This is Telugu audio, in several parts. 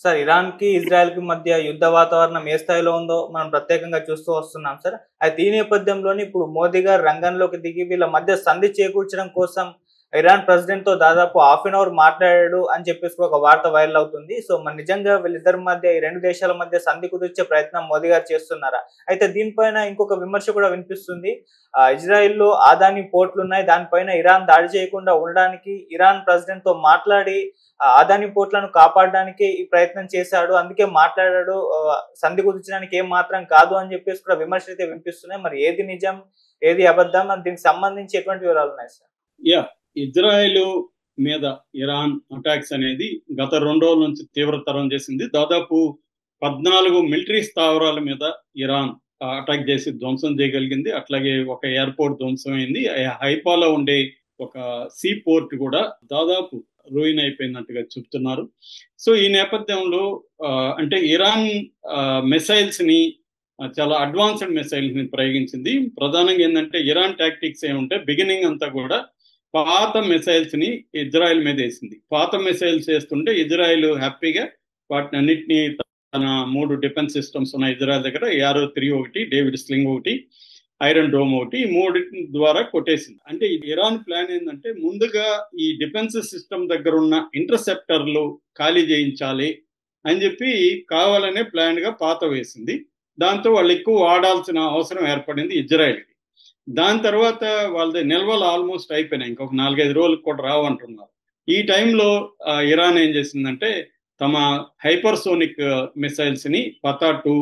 సార్ ఇరాన్‌కి, ఇజ్రాయెల్‌కి మధ్య యుద్ధ వాతావరణం ఏ స్థాయిలో ఉందో మనం ప్రత్యేకంగా చూస్తూ వస్తున్నాం సార్. అయితే ఈ నేపథ్యంలోనే ఇప్పుడు మోదీ గారు రంగంలోకి దిగి వీళ్ళ మధ్య సంధి చేకూర్చడం కోసం ఇరాన్ ప్రెసిడెంట్‌తో దాదాపు హాఫ్ ఎన్ అవర్ మాట్లాడాడు అని చెప్పేసి ఒక వార్త వైరల్ అవుతుంది. సో, మరి నిజంగా వీళ్ళిద్దరి మధ్య ఈ 2 దేశాల మధ్య సంధి కుదిర్చే ప్రయత్నం మోదీ గారు చేస్తున్నారా? అయితే దీనిపైన ఇంకొక విమర్శ కూడా వినిపిస్తుంది. ఇజ్రాయెల్‌లో అదానీ పోర్ట్‌లున్నాయి. దానిపైన ఇరాన్ దాడి చేయకుండా ఉండడానికి ఇరాన్ ప్రెసిడెంట్‌తో మాట్లాడి అదాని పోర్ట్‌లను కాపాడడానికి ఈ ప్రయత్నం చేశాడు. అందుకే మాట్లాడాడు. సంధి కుదిర్చడానికి ఏం మాత్రం కాదు అని చెప్పేసి కూడా విమర్శలైతే వినిపిస్తున్నాయి. మరి ఏది నిజం? ఏది అబద్ధం? అని దీనికి సంబంధించి ఎటువంటి వివరాలున్నాయి సార్? ఇజ్రాయెల్ మీద ఇరాన్ అటాక్స్ అనేది గత 2 రోజుల నుంచి తీవ్రతరం చేసింది. దాదాపు 14 మిలిటరీ స్థావరాల మీద ఇరాన్ అటాక్ చేసి ధ్వంసం చేయగలిగింది. అట్లాగే ఒక ఎయిర్పోర్ట్ ధ్వంసమైంది. హైఫాలో ఉండే ఒక సీ పోర్ట్ కూడా దాదాపు రూయిన్ అయిపోయినట్టుగా చెప్తున్నారు. సో ఈ నేపథ్యంలో అంటే ఇరాన్ మిసైల్స్ ని చాలా అడ్వాన్స్డ్ మిసైల్స్ ని ప్రయోగించింది. ప్రధానంగా ఏంటంటే ఇరాన్ టాక్టిక్స్ ఏముంటే బిగినింగ్ అంతా కూడా పాత మిసైల్స్ ని ఇజ్రాయెల్ మీద వేసింది. పాత మిసైల్స్ వేస్తుంటే ఇజ్రాయెల్ హ్యాపీగా వాటిని అన్నిటినీ తన 3 డిఫెన్స్ సిస్టమ్స్ ఉన్నాయి ఇజ్రాయెల్ దగ్గర. యారో 3 ఒకటి, డేవిడ్ స్లింగ్ ఒకటి, ఐరన్ డోమ్ ఒకటి, ఈ 3 ద్వారా కొట్టేసింది. అంటే ఇరాన్ ప్లాన్ ఏంటంటే ముందుగా ఈ డిఫెన్స్ సిస్టమ్ దగ్గర ఉన్న ఇంటర్సెప్టర్లు ఖాళీ చేయించాలి అని చెప్పి కావాలనే ప్లాన్ గా పాత వేసింది. దాంతో వాళ్ళు ఎక్కువ వాడాల్సిన అవసరం ఏర్పడింది ఇజ్రాయెల్కి. దాని తర్వాత వాళ్ళది నిల్వలు ఆల్మోస్ట్ అయిపోయినాయి. ఇంకొక 4-5 రోజులకు కూడా రావంటున్నారు. ఈ టైంలో ఇరాన్ ఏం చేసిందంటే తమ హైపర్సోనిక్ మిసైల్స్ ని పతా-2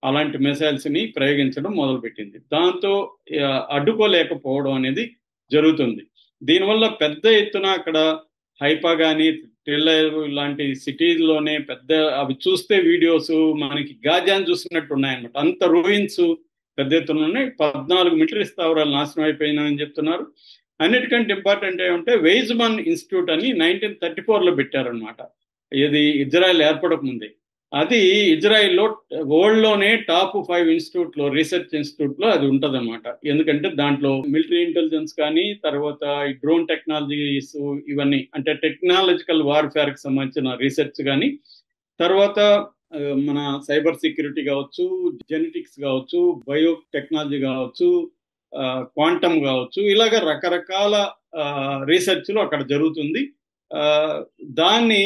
అలాంటి మిసైల్స్ ని ప్రయోగించడం మొదలుపెట్టింది. దాంతో అడ్డుకోలేకపోవడం అనేది జరుగుతుంది. దీనివల్ల పెద్ద ఎత్తున అక్కడ హైపా కానీ టెల్లైవ్ లాంటి సిటీల్లోనే పెద్ద అవి చూస్తే వీడియోస్ మనకి గాజాను చూసినట్టు ఉన్నాయన్నమాట. అంత రూయిన్స్ పెద్ద ఎత్తున ఉన్నాయి. 14 మిలిటరీ స్థావరాలు నాశనం అయిపోయినాయని చెప్తున్నారు. అన్నిటికంటే ఇంపార్టెంట్ ఏమంటే వెయిజ్మన్ ఇన్స్టిట్యూట్ అని 1934లో పెట్టారనమాట. ఇది ఇజ్రాయెల్ ఏర్పడక ముందే. అది ఇజ్రాయెల్లో వరల్డ్ లోనే టాప్ 5 ఇన్స్టిట్యూట్ లో, రీసెర్చ్ ఇన్స్టిట్యూట్ లో అది ఉంటదన్నమాట. ఎందుకంటే దాంట్లో మిలిటరీ ఇంటెలిజెన్స్ కానీ, తర్వాత ఈ డ్రోన్ టెక్నాలజీస్ ఇవన్నీ అంటే టెక్నాలజికల్ వార్ఫేర్ కి సంబంధించిన రీసెర్చ్ కానీ, తర్వాత మన సైబర్ సెక్యూరిటీ కావచ్చు, జెనెటిక్స్ కావచ్చు, బయో టెక్నాలజీ కావచ్చు, క్వాంటమ్ కావచ్చు, ఇలాగ రకరకాల రీసెర్చ్లు అక్కడ జరుగుతుంది. దాన్ని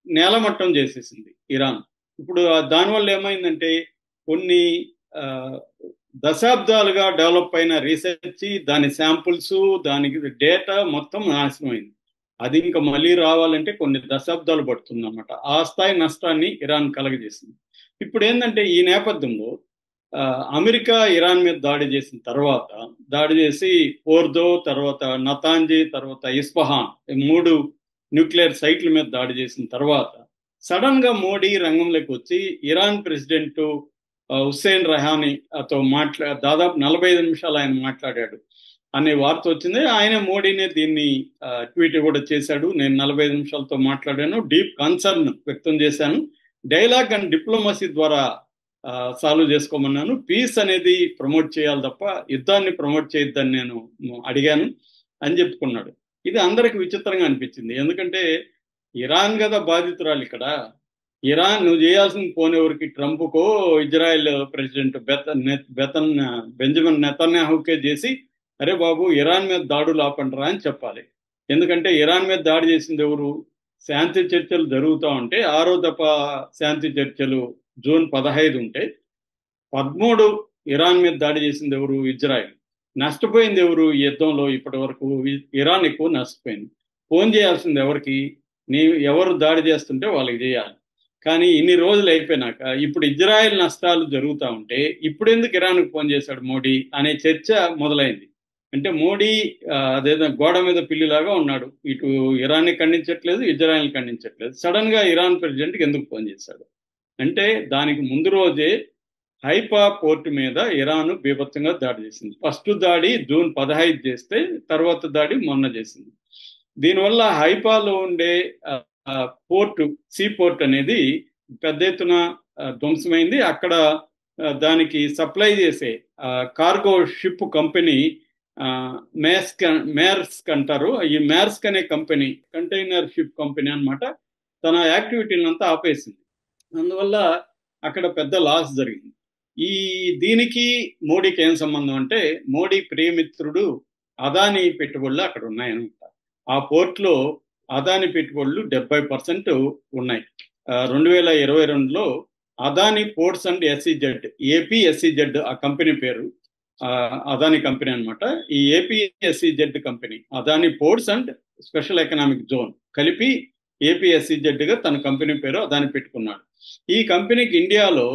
నేలమట్టం చేసేసింది ఇరాన్. ఇప్పుడు దానివల్ల ఏమైందంటే కొన్ని దశాబ్దాలుగా డెవలప్ అయిన రీసెర్చ్, దాని శాంపుల్స్, దానికి డేటా మొత్తం నాశనమైంది. అది ఇంకా మళ్ళీ రావాలంటే కొన్ని దశాబ్దాలు పడుతుంది అన్నమాట. ఆ స్థాయి నష్టాన్ని ఇరాన్ కలగజేసింది. ఇప్పుడు ఏంటంటే ఈ నేపథ్యంలో అమెరికా ఇరాన్ మీద దాడి చేసిన తర్వాత, దాడి చేసి ఫోర్దో, తర్వాత నతాంజీ, తర్వాత ఇస్ఫహాన్ 3 న్యూక్లియర్ సైట్ల మీద దాడి చేసిన తర్వాత సడన్ గా మోడీ రంగంలోకి వచ్చి ఇరాన్ ప్రెసిడెంట్ హుస్సేన్ రహానీతో దాదాపు 45 నిమిషాలు ఆయన మాట్లాడాడు అనే వార్త వచ్చింది. ఆయన మోడీనే దీన్ని ట్వీట్ కూడా చేశాడు. నేను 45 నిమిషాలతో మాట్లాడాను, డీప్ కన్సర్న్ వ్యక్తం చేశాను, డైలాగ్ అండ్ డిప్లొమసీ ద్వారా సాల్వ్ చేసుకోమన్నాను, పీస్ అనేది ప్రమోట్ చేయాలి తప్ప యుద్ధాన్ని ప్రమోట్ చేయొద్దని నేను అడిగాను అని చెప్పుకున్నాడు. ఇది అందరికి విచిత్రంగా అనిపించింది. ఎందుకంటే ఇరాన్ కదా బాధితురాలు ఇక్కడ. ఇరాన్ నువ్వు చేయాల్సిన పోనేవరికి ట్రంప్కో, ఇజ్రాయెల్ ప్రెసిడెంట్ బెంజమిన్ నెతన్యాహుకే చేసి అరే బాబు ఇరాన్ మీద దాడులు ఆపండిరా అని చెప్పాలి. ఎందుకంటే ఇరాన్ మీద దాడి చేసింది ఎవరు? శాంతి చర్చలు జరుగుతూ ఉంటే 6వ దఫా శాంతి చర్చలు జూన్ 15 ఉంటే 13 ఇరాన్ మీద దాడి చేసింది ఎవరు? ఇజ్రాయెల్. నష్టపోయింది ఎవరు ఈ యుద్ధంలో? ఇప్పటి వరకు ఇరాన్ ఎక్కువ నష్టపోయింది. ఫోన్ చేయాల్సింది ఎవరికి? ఎవరు దాడి చేస్తుంటే వాళ్ళకి చేయాలి. కానీ ఇన్ని రోజులు అయిపోయినాక ఇప్పుడు ఇజ్రాయెల్ నష్టాలు జరుగుతూ ఉంటే ఇప్పుడు ఎందుకు ఇరాన్కి ఫోన్ చేశాడు మోడీ అనే చర్చ మొదలైంది. అంటే మోడీ అదేదో గోడ మీద పిల్లిలాగా ఉన్నాడు. ఇటు ఇరాన్ని ఖండించట్లేదు, ఇజ్రాయెల్ని ఖండించట్లేదు. సడన్ గా ఇరాన్ ప్రెసిడెంట్కి ఎందుకు ఫోన్ చేశాడు అంటే దానికి ముందు రోజే హైఫా పోర్ట్ మీద ఇరాన్ బీభత్సంగా దాడి చేసింది. ఫస్ట్ దాడి జూన్ 15 చేస్తే తర్వాత దాడి మొన్న చేసింది. దీనివల్ల హైఫాలో ఉండే పోర్ట్, సీ పోర్ట్ అనేది పెద్ద ఎత్తున ధ్వంసమైంది. అక్కడ దానికి సప్లై చేసే కార్గో షిప్ కంపెనీ మేర్స్క్ అంటారు. ఈ మేర్స్క్ అనే కంపెనీ కంటైనర్ షిప్ కంపెనీ అనమాట. తన యాక్టివిటీని అంతా ఆపేసింది. అందువల్ల అక్కడ పెద్ద లాస్ జరిగింది. దీనికి మోడీకి ఏం సంబంధం అంటే, మోడీ ప్రియమిత్రుడు అదానీ పెట్టుబడులు అక్కడ ఉన్నాయన్నమాట. ఆ పోర్ట్లో అదానీ పెట్టుబడులు 70% ఉన్నాయి. 2022లో Adani ports and SEZ, APSEZ ఆ కంపెనీ పేరు, అదానీ కంపెనీ అనమాట. ఈ APSEZ company Adani ports and special economic zone కలిపి ఏపీఎస్ఈజెడ్ గా తన కంపెనీ పేరు అదానీ పెట్టుకున్నాడు. ఈ కంపెనీకి ఇండియాలో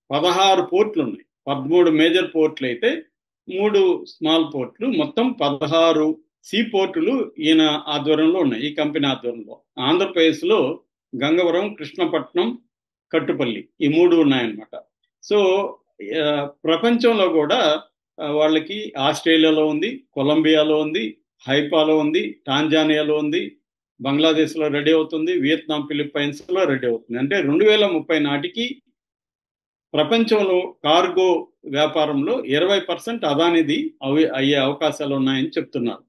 16 పోర్ట్లు ఉన్నాయి. 13 మేజర్ పోర్ట్లు అయితే 3 స్మాల్ పోర్ట్లు, మొత్తం 16 సీ పోర్టులు ఈయన ఆధ్వర్యంలో ఉన్నాయి, ఈ కంపెనీ ఆధ్వర్యంలో. ఆంధ్రప్రదేశ్లో గంగవరం, కృష్ణపట్నం, కట్టుపల్లి ఈ 3 ఉన్నాయన్నమాట. సో ప్రపంచంలో కూడా వాళ్ళకి ఆస్ట్రేలియాలో ఉంది, కొలంబియాలో ఉంది, హైపాలో ఉంది, టాంజానియాలో ఉంది, బంగ్లాదేశ్లో రెడీ అవుతుంది, వియత్నాం, ఫిలిప్పైన్స్లో రెడీ అవుతుంది. అంటే 2030 నాటికి ప్రపంచంలో కార్గో వ్యాపారంలో 20% అదానిది అయ్యే అవకాశాలు ఉన్నాయని చెప్తున్నారు.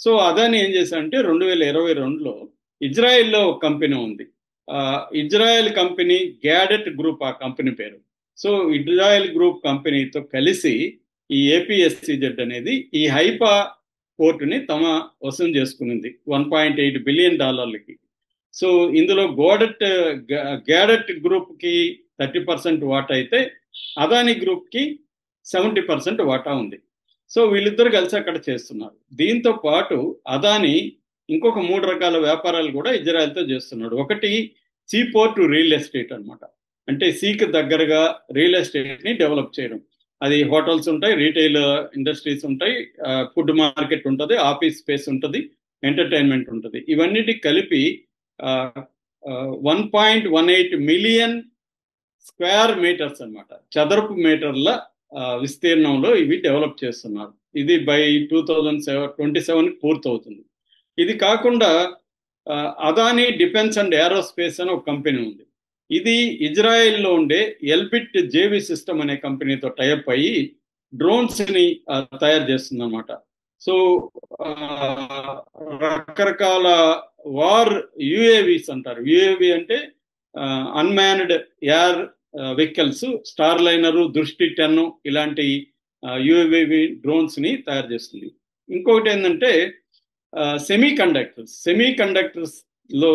సో అదాని ఏం చేశారంటే 2022లో ఇజ్రాయెల్లో ఒక కంపెనీ ఉంది. ఇజ్రాయెల్ కంపెనీ గ్యాడెట్ గ్రూప్ ఆ కంపెనీ పేరు. సో ఇజ్రాయెల్ గ్రూప్ కంపెనీతో కలిసి ఈ ఏపీఎస్సీజెడ్ అనేది ఈ హైపా పోర్టుని తమ వశం చేసుకునింది $1.8 బిలియన్. సో ఇందులో గ్యాడెట్ గ్రూప్ కి 30% వాటా అయితే అదానీ గ్రూప్ కి 70% వాటా ఉంది. సో వీళ్ళిద్దరు కలిసి అక్కడ చేస్తున్నారు. దీంతో పాటు అదానీ ఇంకొక 3 రకాల వ్యాపారాలు కూడా ఇజ్రాయెల్తో చేస్తున్నాడు. ఒకటి సీ పోర్ట్ రియల్ ఎస్టేట్ అనమాట. అంటే సీకి దగ్గరగా రియల్ ఎస్టేట్ ని డెవలప్ చేయడం. అది హోటల్స్ ఉంటాయి, రీటైల్ ఇండస్ట్రీస్ ఉంటాయి, ఫుడ్ మార్కెట్ ఉంటుంది, ఆఫీస్ స్పేస్ ఉంటుంది, ఎంటర్టైన్మెంట్ ఉంటుంది. ఇవన్నిటి కలిపి 1.18 మిలియన్ స్క్వేర్ మీటర్స్ అనమాట, చదరపు మీటర్ల విస్తీర్ణంలో ఇవి డెవలప్ చేస్తున్నారు. ఇది బై 2027 పూర్తవుతుంది. ఇది కాకుండా అదానీ డిఫెన్స్ అండ్ ఏరోస్పేస్ అని ఒక కంపెనీ ఉంది. ఇది ఇజ్రాయెల్లో ఉండే ఎల్బిట్ జేవి సిస్టమ్ అనే కంపెనీతో టైఅప్ అయ్యి డ్రోన్స్ ని తయారు చేస్తుంది అనమాట. సో రకరకాల వార్ యుఏవిస్ అంటారు. యుఏవి అంటే unmanned air vehicles, star liner, దృష్టి 10 ఇలాంటి యుఏవి డ్రోన్స్ ని తయారు చేస్తుంది. ఇంకొకటి ఏంటంటే సెమీ కండక్టర్స్ లో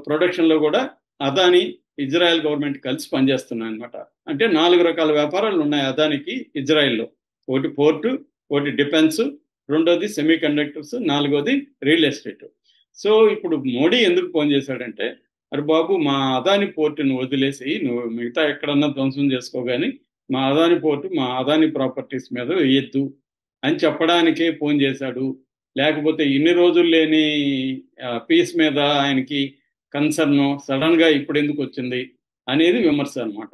ప్రొడక్షన్ లో కూడా అదానీ, ఇజ్రాయెల్ గవర్నమెంట్ కలిసి పనిచేస్తున్నాయి అనమాట. అంటే 4 రకాల వ్యాపారాలు ఉన్నాయి అదానికి ఇజ్రాయెల్లో. ఒకటి పోర్టు, ఒకటి డిఫెన్స్, రెండోది సెమీ కండక్టర్స్, 4వది రియల్ ఎస్టేట్. సో ఇప్పుడు మోడీ ఎందుకు ఫోన్ చేశాడంటే, అరే బాబు మా అదాని పోర్టును వదిలేసి నువ్వు మిగతా ఎక్కడన్నా ధ్వంసం చేసుకోగాని మా అదాని పోర్టు, మా అదాని ప్రాపర్టీస్ మీద వేయద్దు అని చెప్పడానికే ఫోన్ చేశాడు. లేకపోతే ఇన్ని రోజులు లేని పీస్ మీద ఆయనకి కన్సర్న్ సడన్ గా ఇప్పుడు ఎందుకు వచ్చింది అనేది విమర్శ అనమాట.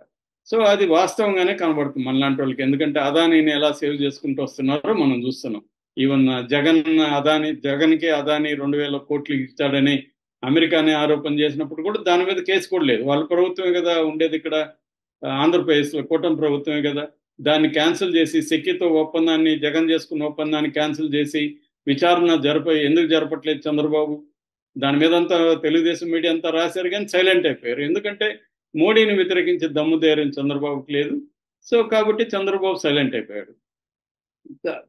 సో అది వాస్తవంగానే కనబడుతుంది మనలాంటి వాళ్ళకి. ఎందుకంటే అదానీని ఎలా సేవ్ చేసుకుంటూ వస్తున్నారో మనం చూస్తున్నాం. ఈవెన్ జగన్కే అదానీ 2,000 కోట్లు ఇచ్చాడని అమెరికానే ఆరోపణ చేసినప్పుడు కూడా దాని మీద కేసు కూడా లేదు. వాళ్ళ ప్రభుత్వమే కదా ఉండేది ఇక్కడ ఆంధ్రప్రదేశ్లో, కూటమి ప్రభుత్వమే కదా. దాన్ని క్యాన్సిల్ చేసి సెక్కితో ఒప్పందాన్ని, జగన్ చేసుకున్న ఒప్పందాన్ని క్యాన్సిల్ చేసి విచారణ ఎందుకు జరపట్లేదు చంద్రబాబు? దాని మీద అంతా తెలుగుదేశం మీడియా అంతా రాశారు కానీ సైలెంట్ అయిపోయారు. ఎందుకంటే మోడీని వ్యతిరేకించే దమ్ము ధైర్యం చంద్రబాబుకి లేదు. సో కాబట్టి చంద్రబాబు సైలెంట్ అయిపోయాడు.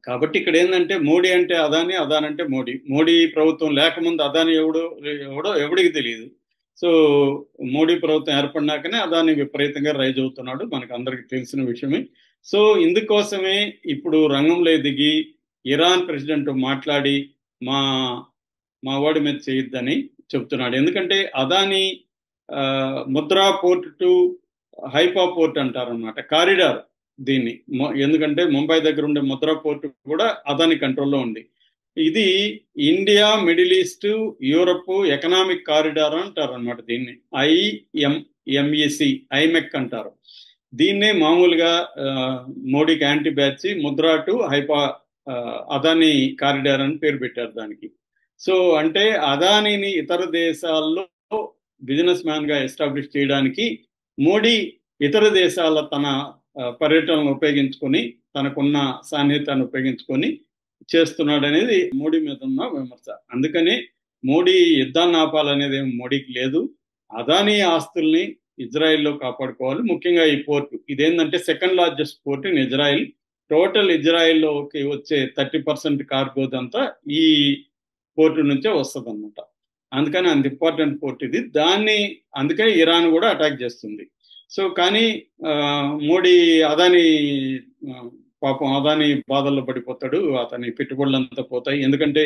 కాబట్టి ఇక్కడ ఏంటంటే మోడీ అంటే అదాని, అదాని అంటే మోడీ. మోడీ ప్రభుత్వం లేకముందు అదాని ఎవడికి తెలియదు. సో మోడీ ప్రభుత్వం ఏర్పడినాకనే అదాని విపరీతంగా రైజ్ అవుతున్నాడు, మనకు అందరికి తెలిసిన విషయమే. సో ఇందుకోసమే ఇప్పుడు రంగంలో దిగి ఇరాన్ ప్రెసిడెంట్ మాట్లాడి మా వాడి మీద చేయొద్దని చెప్తున్నాడు. ఎందుకంటే Adani Mundra port to Haifa port అంటారన్నమాట, కారిడార్ దీన్ని. ఎందుకంటే ముంబై దగ్గర ఉండే ముద్రా పోర్ట్ కూడా అదాని కంట్రోల్లో ఉంది. ఇది India, middle east, Europe economic corridor అంటారు అనమాట. దీన్ని ఐమెక్ అంటారు. దీన్నే మామూలుగా మోడీకి anti batch Mundra to Haifa Adani corridor అని పేరు పెట్టారు దానికి. సో అంటే అదానిని ఇతర దేశాల్లో బిజినెస్ మ్యాన్ గా ఎస్టాబ్లిష్ చేయడానికి మోడీ ఇతర దేశాల తన పర్యటనను ఉపయోగించుకొని, తనకున్న సాన్నిహిత్యాన్ని ఉపయోగించుకొని చేస్తున్నాడు అనేది మోడీ మీద ఉన్న విమర్శ. అందుకని మోడీ యుద్ధాన్ని ఆపాలనేది మోడీకి లేదు. అదానీ ఆస్తుల్ని ఇజ్రాయెల్లో కాపాడుకోవాలి. ముఖ్యంగా ఈ పోర్టు ఇదేంటంటే second largest port in Israel. Total ఇజ్రాయెల్లోకి వచ్చే 30% కార్గోదంతా ఈ పోర్టు నుంచే వస్తుంది అనమాట. అందుకని అంత ఇంపార్టెంట్ పోర్ట్ ఇది. అందుకని ఇరాన్ కూడా అటాక్ చేస్తుంది. సో కానీ మోడీ అదాని పాపం అదాని బాధల్లో పడిపోతాడు, అతని పెట్టుబడులంతా పోతాయి. ఎందుకంటే